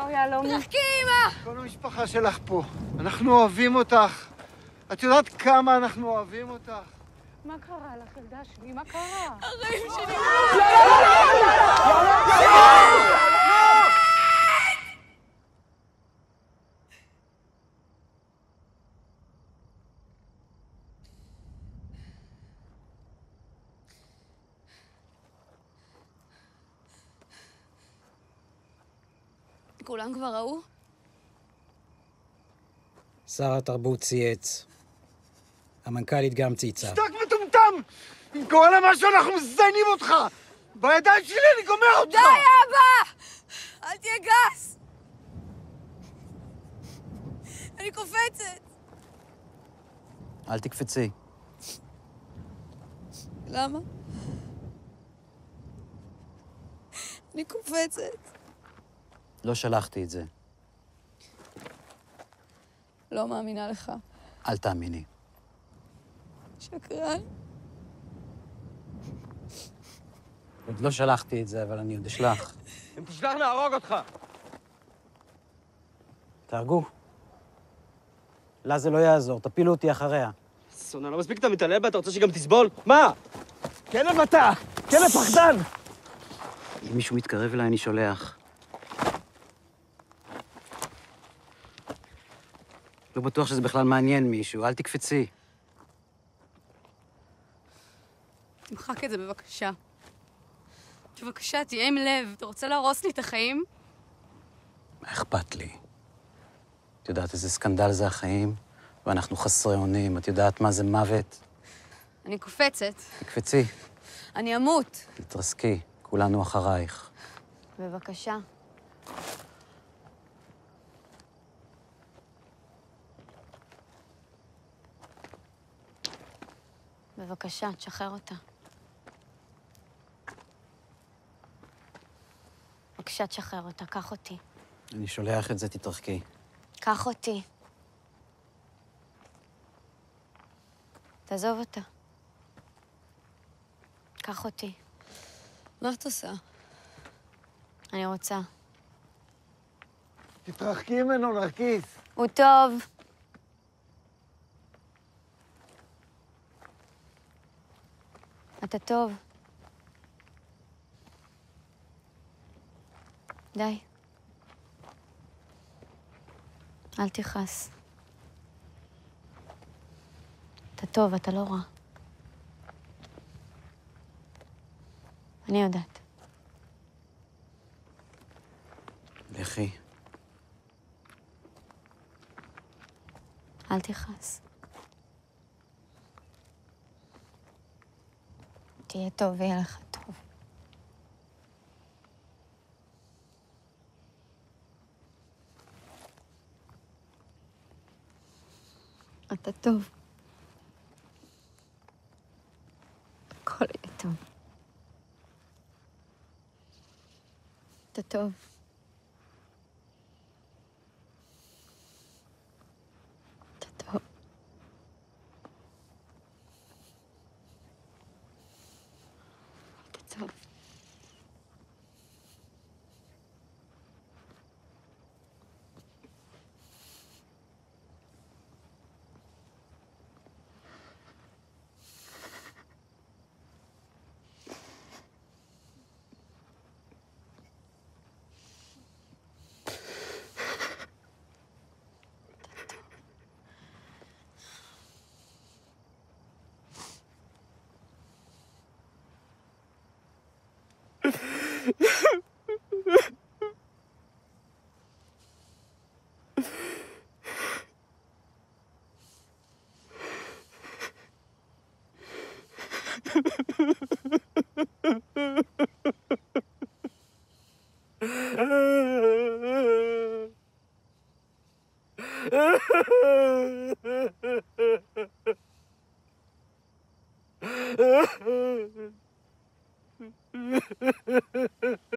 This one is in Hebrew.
ליאור יהלומי. תחכי, אמא! כל המשפחה שלך פה. אנחנו אוהבים אותך. את יודעת כמה אנחנו אוהבים אותך. מה קרה לך, ילדה שלי? מה קרה? החיים שלי... כולם כבר ראו? שר התרבות צייץ. המנכ"לית גם צייצה. שתק מטומטם! אם קורה לה משהו, אנחנו מזיינים אותך! בידיים שלי אני גומר אותך! די, אבא! אל תהיה גס! אני קופצת! אל תקפצי. למה? אני קופצת. לא שלחתי את זה. לא מאמינה לך. אל תאמיני. שקרן. עוד לא שלחתי את זה, אבל אני עוד אשלח. אם תשלח נהרוג אותך. תהרגו. לה זה לא יעזור, תפילו אותי אחריה. סונה, לא מספיק אתה מתעלל בה, אתה רוצה שגם תסבול? מה? כלב אתה! כלב פחדן! אם מישהו מתקרב אליי, אני שולח. לא בטוח שזה בכלל מעניין מישהו, אל תקפצי. תמחק את זה בבקשה. בבקשה, תהיה עם לב. אתה רוצה להרוס לי את החיים? מה אכפת לי? את יודעת איזה סקנדל זה החיים? ואנחנו חסרי אונים, את יודעת מה זה מוות? אני קופצת. תקפצי, אני אמות. תתרסקי, כולנו אחרייך. בבקשה. בבקשה, תשחרר אותה. בבקשה, תשחרר אותה, קח אותי. אני שולח את זה, תתרחקי. קח אותי. תעזוב אותה. קח אותי. מה את עושה? אני רוצה. תתרחקי ממנו, נרקיס. הוא טוב. אתה טוב. די. אל תכעס. אתה טוב, אתה לא רע. אני יודעת. לכי. אל תכעס. תהיה טוב ויהיה לך טוב. אתה טוב. הכל יהיה טוב. אתה טוב. אתה טוב. אתה טוב.